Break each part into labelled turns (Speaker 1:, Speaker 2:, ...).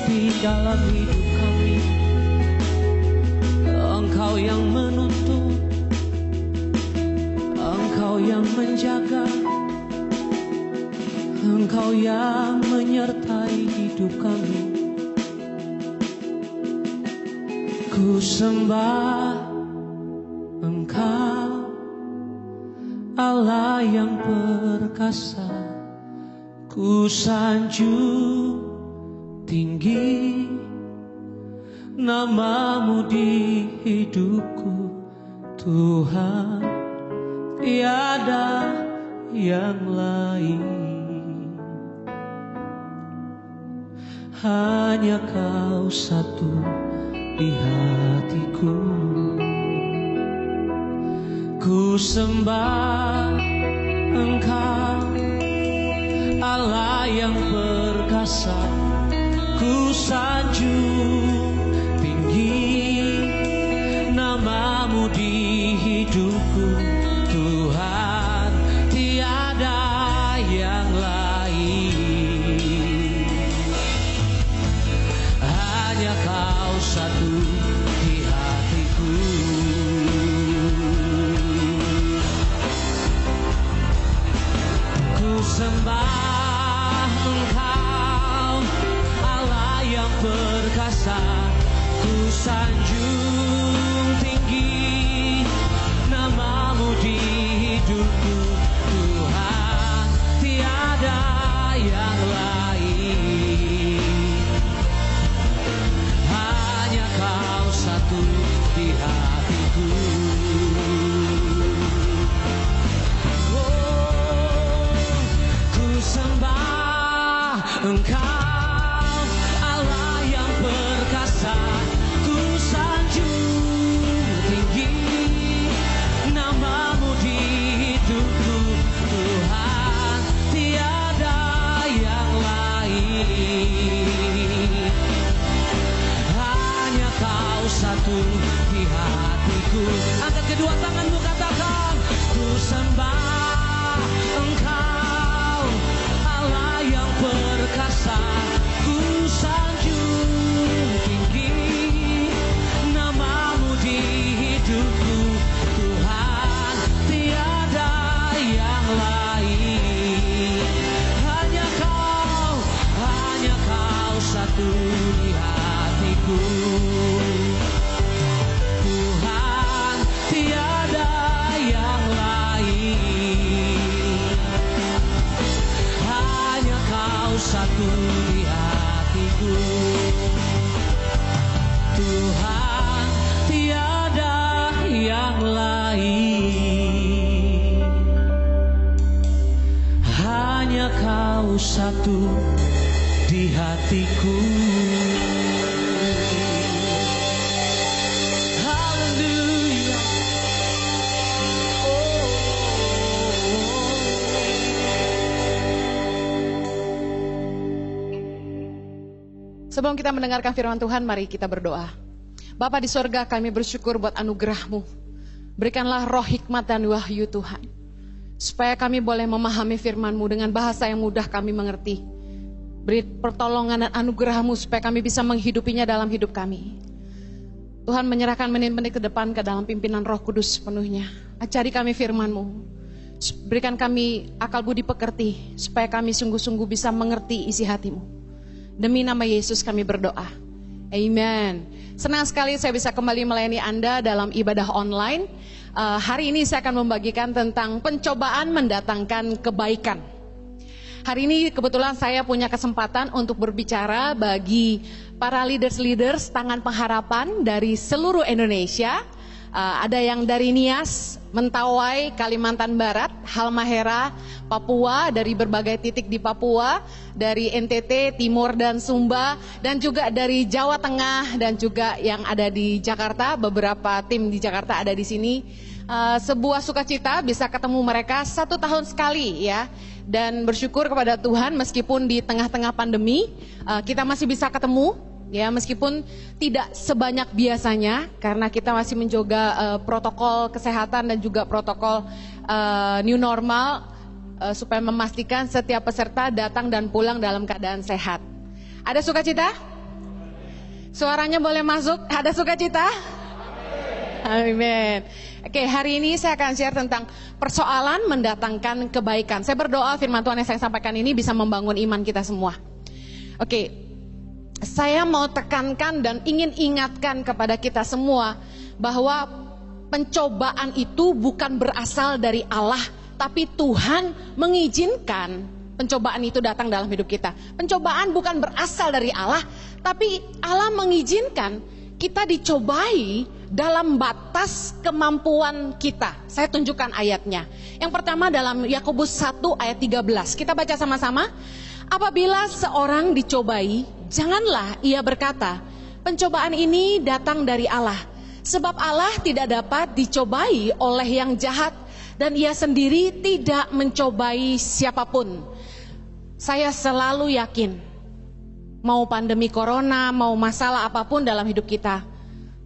Speaker 1: di dalam hidup kami. Engkau yang menuntun, Engkau yang menjaga, Engkau yang menyertai hidup kami. Ku sembah Engkau, Allah yang perkasa. Ku sanjung tinggi namamu di hidupku, Tuhan, tiada yang lain. Hanya Kau satu di hatiku. Ku sembah Engkau, Allah yang perkasa. Ku sanjung tinggi namamu di hidupku, Tuhan, tiada yang lain. Hanya Kau satu di hatiku. Ku sembah Engkau, Allah yang perkasa. Ku sanjung tinggi namamu di hidupku, Tuhan, tiada yang lain. Hanya Kau satu di hatiku. Sembah Engkau, Allah yang perkasa. Ku sanjung tinggi namamu di hidupku, Tuhan, tiada yang lain. Hanya Kau satu di hatiku. Angkat kedua tanganmu, katakan, ku sembah Engkau, Allah yang perkasa. Ku sanjung tinggi namamu di hidupku, Tuhan, tiada yang lain. Hanya Kau satu di hatiku, Tuhan, tiada yang lain. Hanya Kau satu di hatiku, Tuhan, tiada yang lain. Hanya Kau satu di hatiku. Haleluya.
Speaker 2: Sebelum kita mendengarkan firman Tuhan, mari kita berdoa. Bapa di sorga, kami bersyukur buat anugerah-Mu. Berikanlah roh hikmat dan wahyu Tuhan, supaya kami boleh memahami firman-Mu dengan bahasa yang mudah kami mengerti. Beri pertolongan dan anugerah-Mu supaya kami bisa menghidupinya dalam hidup kami. Tuhan, menyerahkan menit-menit ke depan ke dalam pimpinan Roh Kudus sepenuhnya. Ajari kami firman-Mu. Berikan kami akal budi pekerti, supaya kami sungguh-sungguh bisa mengerti isi hati-Mu. Demi nama Yesus kami berdoa. Amen. Senang sekali saya bisa kembali melayani Anda dalam ibadah online. Hari ini saya akan membagikan tentang pencobaan mendatangkan kebaikan. Hari ini kebetulan saya punya kesempatan untuk berbicara bagi para leaders-leaders Tangan Pengharapan dari seluruh Indonesia. Ada yang dari Nias, Mentawai, Kalimantan Barat, Halmahera, Papua, dari berbagai titik di Papua, dari NTT, Timur dan Sumba, dan juga dari Jawa Tengah dan juga yang ada di Jakarta. Beberapa tim di Jakarta ada di sini. Sebuah sukacita bisa ketemu mereka 1 tahun sekali ya. Dan bersyukur kepada Tuhan meskipun di tengah-tengah pandemi kita masih bisa ketemu ya, meskipun tidak sebanyak biasanya karena kita masih menjaga protokol kesehatan dan juga protokol new normal supaya memastikan setiap peserta datang dan pulang dalam keadaan sehat. Ada sukacita? Suaranya boleh masuk? Ada sukacita? Amin. Oke, hari ini saya akan share tentang persoalan mendatangkan kebaikan. Saya berdoa firman Tuhan yang saya sampaikan ini bisa membangun iman kita semua. Oke, saya mau tekankan dan ingin ingatkan kepada kita semua bahwa pencobaan itu bukan berasal dari Allah, tapi Tuhan mengizinkan pencobaan itu datang dalam hidup kita. Pencobaan bukan berasal dari Allah, tapi Allah mengizinkan kita dicobai dalam batas kemampuan kita. Saya tunjukkan ayatnya. Yang pertama dalam Yakobus 1 ayat 13. Kita baca sama-sama. Apabila seorang dicobai, janganlah ia berkata, pencobaan ini datang dari Allah. Sebab Allah tidak dapat dicobai oleh yang jahat, dan ia sendiri tidak mencobai siapapun. Saya selalu yakin, mau pandemi corona, mau masalah apapun dalam hidup kita,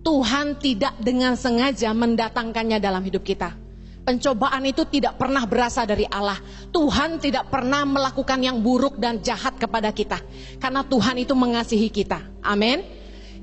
Speaker 2: Tuhan tidak dengan sengaja mendatangkannya dalam hidup kita. Pencobaan itu tidak pernah berasal dari Allah. Tuhan tidak pernah melakukan yang buruk dan jahat kepada kita, karena Tuhan itu mengasihi kita. Amin.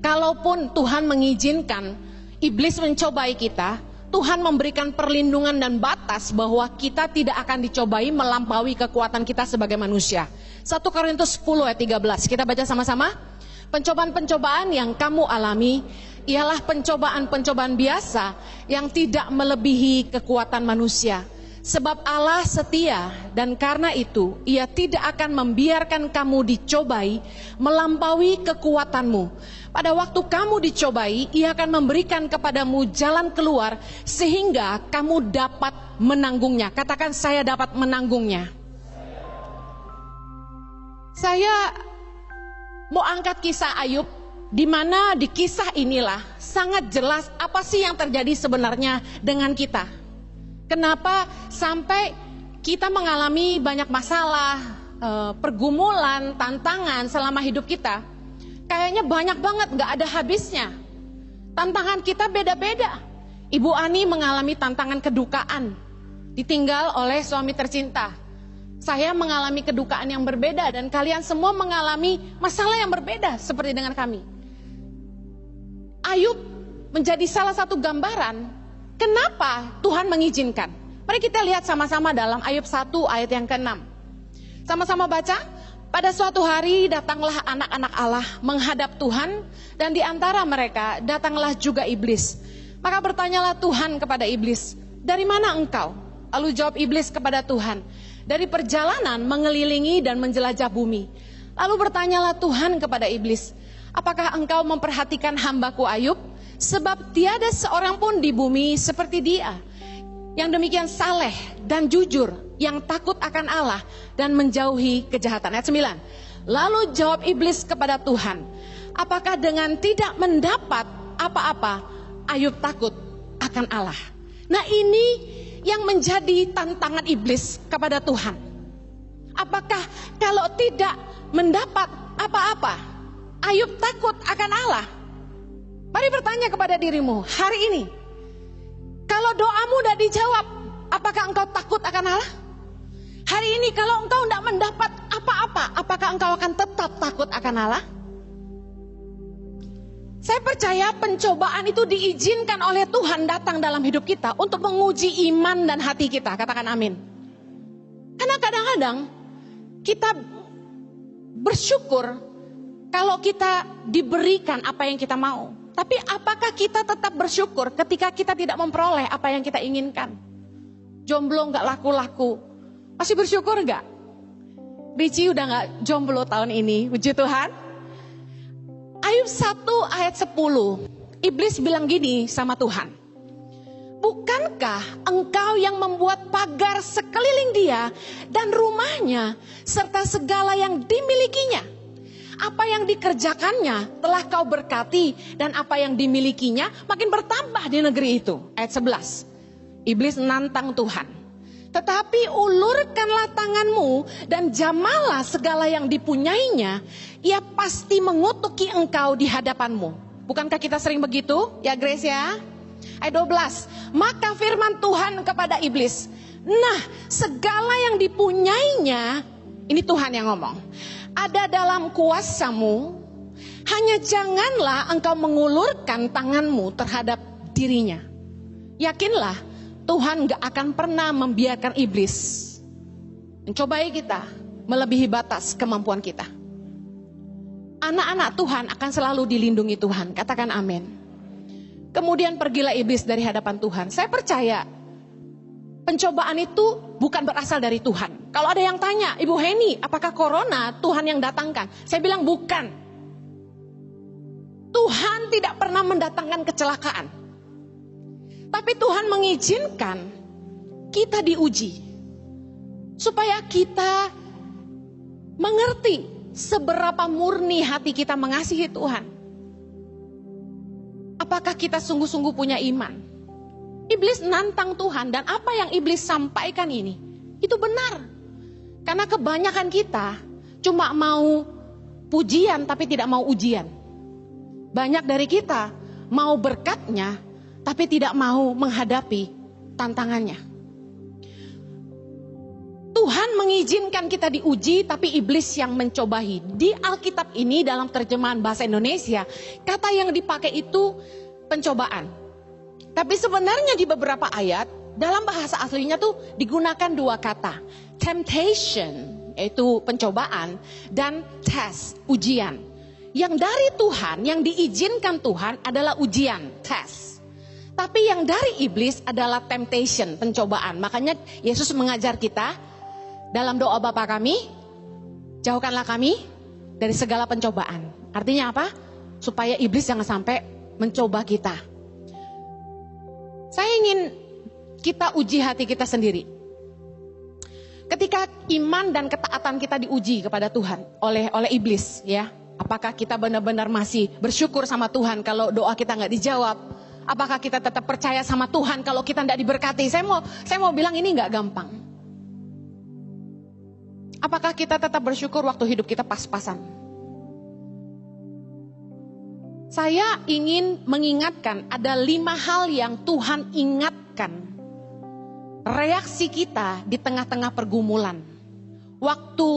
Speaker 2: Kalaupun Tuhan mengizinkan iblis mencobai kita, Tuhan memberikan perlindungan dan batas bahwa kita tidak akan dicobai melampaui kekuatan kita sebagai manusia. 1 Korintus 10 ayat 13. Kita baca sama-sama. Pencobaan-pencobaan yang kamu alami ialah pencobaan-pencobaan biasa yang tidak melebihi kekuatan manusia. Sebab Allah setia, dan karena itu ia tidak akan membiarkan kamu dicobai melampaui kekuatanmu. Pada waktu kamu dicobai, ia akan memberikan kepadamu jalan keluar sehingga kamu dapat menanggungnya. Katakan, saya dapat menanggungnya. Saya mau angkat kisah Ayub, di mana di kisah inilah sangat jelas apa sih yang terjadi sebenarnya dengan kita. Kenapa sampai kita mengalami banyak masalah, pergumulan, tantangan selama hidup kita. Kayaknya banyak banget, gak ada habisnya. Tantangan kita beda-beda. Ibu Ani mengalami tantangan kedukaan, ditinggal oleh suami tercinta. Saya mengalami kedukaan yang berbeda, dan kalian semua mengalami masalah yang berbeda seperti dengan kami. Ayub menjadi salah satu gambaran kenapa Tuhan mengizinkan. Mari kita lihat sama-sama dalam Ayub 1 ayat yang ke-6. Sama-sama baca. Pada suatu hari datanglah anak-anak Allah menghadap Tuhan, dan di antara mereka datanglah juga iblis. Maka bertanyalah Tuhan kepada iblis, dari mana engkau? Lalu jawab iblis kepada Tuhan, dari perjalanan mengelilingi dan menjelajah bumi. Lalu bertanyalah Tuhan kepada iblis, apakah engkau memperhatikan hambaku Ayub? Sebab tiada seorang pun di bumi seperti dia, yang demikian saleh dan jujur, yang takut akan Allah dan menjauhi kejahatan. Ayat 9. Lalu jawab iblis kepada Tuhan, apakah dengan tidak mendapat apa-apa Ayub takut akan Allah? Nah, ini yang menjadi tantangan iblis kepada Tuhan. Apakah kalau tidak mendapat apa-apa Ayub takut akan Allah? Mari bertanya kepada dirimu hari ini, kalau doamu tidak dijawab, apakah engkau takut akan Allah? Hari ini kalau engkau tidak mendapat apa-apa, apakah engkau akan tetap takut akan Allah? Saya percaya pencobaan itu diizinkan oleh Tuhan datang dalam hidup kita untuk menguji iman dan hati kita. Katakan amin. Karena kadang-kadang kita bersyukur kalau kita diberikan apa yang kita mau. Tapi apakah kita tetap bersyukur ketika kita tidak memperoleh apa yang kita inginkan? Jomblo gak laku-laku, masih bersyukur gak? Richie udah gak jomblo tahun ini, puji Tuhan. Ayub 1 ayat 10, iblis bilang gini sama Tuhan, bukankah engkau yang membuat pagar sekeliling dia dan rumahnya serta segala yang dimilikinya? Apa yang dikerjakannya telah kau berkati, dan apa yang dimilikinya makin bertambah di negeri itu. Ayat 11, iblis nantang Tuhan, tetapi ulurkanlah tanganmu dan jamalah segala yang dipunyainya, ia pasti mengutuki engkau di hadapanmu. Bukankah kita sering begitu ya Grace ya? Ayat 12, maka firman Tuhan kepada iblis, nah segala yang dipunyainya, ini Tuhan yang ngomong, ada dalam kuasamu, Hanya janganlah engkau mengulurkan tanganmu terhadap dirinya. Yakinlah Tuhan gak akan pernah membiarkan iblis mencobai kita melebihi batas kemampuan kita. Anak-anak Tuhan akan selalu dilindungi Tuhan. Katakan amin. Kemudian pergilah iblis dari hadapan Tuhan. Saya percaya pencobaan itu bukan berasal dari Tuhan. Kalau ada yang tanya, Ibu Heni, apakah corona Tuhan yang datangkan? Saya bilang bukan. Tuhan tidak pernah mendatangkan kecelakaan. Tapi Tuhan mengizinkan kita diuji. Supaya kita mengerti seberapa murni hati kita mengasihi Tuhan. Apakah kita sungguh-sungguh punya iman? Iblis nantang Tuhan, dan apa yang iblis sampaikan ini, itu benar. Karena kebanyakan kita cuma mau pujian tapi tidak mau ujian. Banyak dari kita mau berkatnya tapi tidak mau menghadapi tantangannya. Tuhan mengizinkan kita diuji, tapi iblis yang mencobai. Di Alkitab ini dalam terjemahan bahasa Indonesia, kata yang dipakai itu pencobaan. Tapi sebenarnya di beberapa ayat, dalam bahasa aslinya tuh digunakan dua kata. Temptation, yaitu pencobaan, dan test, ujian. Yang dari Tuhan, yang diizinkan Tuhan adalah ujian, test. Tapi yang dari iblis adalah temptation, pencobaan. Makanya Yesus mengajar kita dalam doa Bapa kami, jauhkanlah kami dari segala pencobaan. Artinya apa? Supaya iblis jangan sampai mencoba kita. Saya ingin kita uji hati kita sendiri. Ketika iman dan ketaatan kita diuji kepada Tuhan oleh iblis, ya. Apakah kita benar-benar masih bersyukur sama Tuhan kalau doa kita nggak dijawab? Apakah kita tetap percaya sama Tuhan kalau kita nggak diberkati? Saya mau bilang ini nggak gampang. Apakah kita tetap bersyukur waktu hidup kita pas-pasan? Saya ingin mengingatkan ada 5 hal yang Tuhan ingatkan. Reaksi kita di tengah-tengah pergumulan. Waktu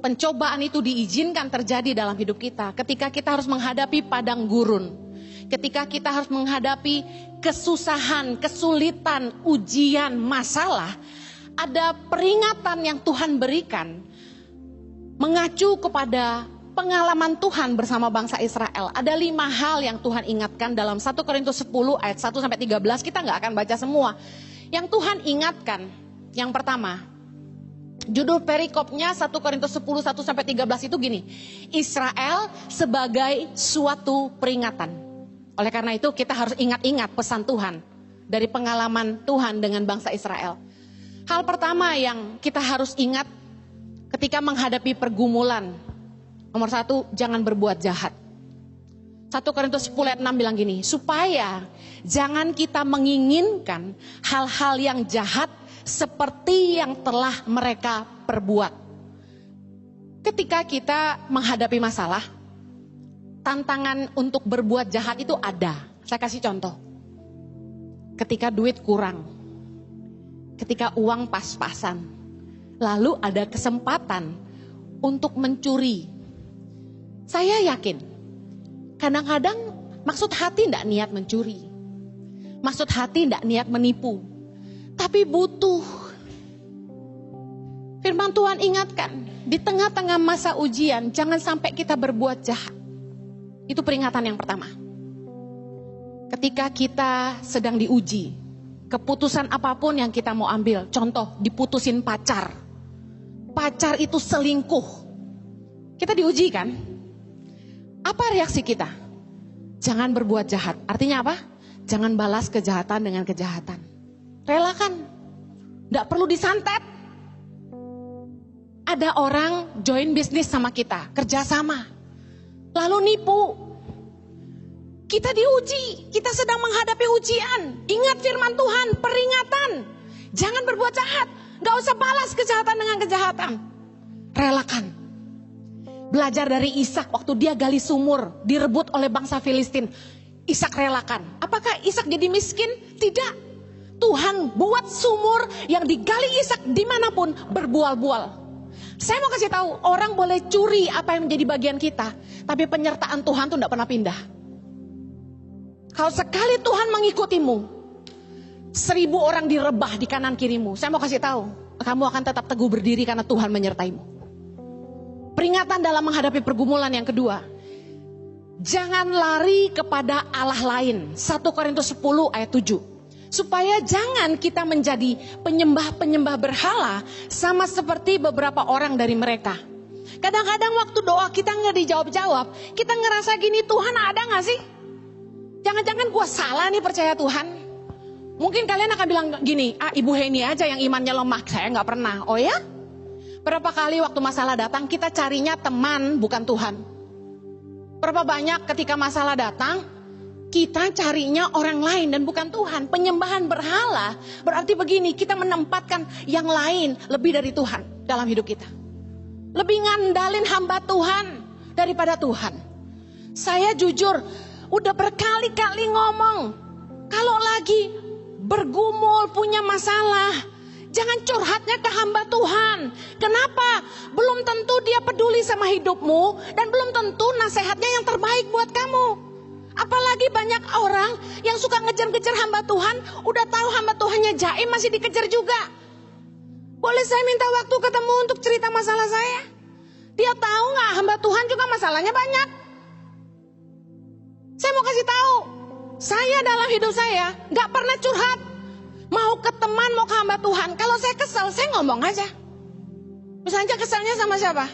Speaker 2: pencobaan itu diizinkan terjadi dalam hidup kita. Ketika kita harus menghadapi padang gurun. Ketika kita harus menghadapi kesusahan, kesulitan, ujian, masalah. Ada peringatan yang Tuhan berikan. Mengacu kepada pengalaman Tuhan bersama bangsa Israel. Ada 5 hal yang Tuhan ingatkan dalam 1 Korintus 10 ayat 1-13. Kita gak akan baca semua. Yang Tuhan ingatkan, yang pertama, judul perikopnya 1 Korintus 10 1-13 itu gini. Israel sebagai suatu peringatan. Oleh karena itu kita harus ingat-ingat pesan Tuhan dari pengalaman Tuhan dengan bangsa Israel. Hal pertama yang kita harus ingat ketika menghadapi pergumulan. Nomor 1, jangan berbuat jahat. 1 Korintus 10 ayat 6 bilang gini, supaya jangan kita menginginkan hal-hal yang jahat seperti yang telah mereka perbuat. Ketika kita menghadapi masalah, tantangan untuk berbuat jahat itu ada. Saya kasih contoh. Ketika duit kurang, ketika uang pas-pasan, lalu ada kesempatan untuk mencuri. Saya yakin, kadang-kadang maksud hati tidak niat mencuri. Maksud hati tidak niat menipu. Tapi butuh. Firman Tuhan ingatkan, di tengah-tengah masa ujian, jangan sampai kita berbuat jahat. Itu peringatan yang pertama. Ketika kita sedang diuji, keputusan apapun yang kita mau ambil, contoh diputusin pacar. Pacar itu selingkuh. Kita diuji kan? Apa reaksi kita? Jangan berbuat jahat. Artinya apa? Jangan balas kejahatan dengan kejahatan. Relakan. Tidak perlu disantet. Ada orang join bisnis sama kita, kerjasama. Lalu nipu. Kita diuji, kita sedang menghadapi ujian. Ingat firman Tuhan, peringatan. Jangan berbuat jahat. Gak usah balas kejahatan dengan kejahatan. Relakan. Belajar dari Ishak waktu dia gali sumur, direbut oleh bangsa Filistin. Ishak relakan. Apakah Ishak jadi miskin? Tidak. Tuhan buat sumur yang digali Ishak dimanapun berbual-bual. Saya mau kasih tahu, orang boleh curi apa yang menjadi bagian kita, tapi penyertaan Tuhan tuh tidak pernah pindah. Kalau sekali Tuhan mengikutimu, 1000 orang direbah di kanan kirimu, saya mau kasih tahu, kamu akan tetap teguh berdiri karena Tuhan menyertaimu. Peringatan dalam menghadapi pergumulan yang kedua, jangan lari kepada Allah lain. 1 Korintus 10 ayat 7. Supaya jangan kita menjadi penyembah-penyembah berhala sama seperti beberapa orang dari mereka. Kadang-kadang waktu doa kita nggak dijawab-jawab, kita ngerasa gini, Tuhan ada nggak sih? Jangan-jangan gua salah nih percaya Tuhan. Mungkin kalian akan bilang gini, Ibu Heni aja yang imannya lemah, saya nggak pernah. Oh ya? Berapa kali waktu masalah datang kita carinya teman bukan Tuhan. Berapa banyak ketika masalah datang kita carinya orang lain dan bukan Tuhan. Penyembahan berhala berarti begini, kita menempatkan yang lain lebih dari Tuhan dalam hidup kita. Lebih ngandalin hamba Tuhan daripada Tuhan. Saya jujur udah berkali-kali ngomong, kalau lagi bergumul punya masalah, jangan curhatnya ke hamba Tuhan. Kenapa? Belum tentu dia peduli sama hidupmu dan belum tentu nasihatnya yang terbaik buat kamu. Apalagi banyak orang yang suka ngejar-ngejar hamba Tuhan, udah tahu hamba Tuhannya jaim masih dikejar juga. Boleh saya minta waktu ketemu untuk cerita masalah saya? Dia tahu nggak hamba Tuhan juga masalahnya banyak. Saya mau kasih tahu, saya dalam hidup saya nggak pernah curhat. Mau ke teman, mau ke hamba Tuhan. Kalau saya kesal, saya ngomong aja. Misalnya kesalnya sama siapa?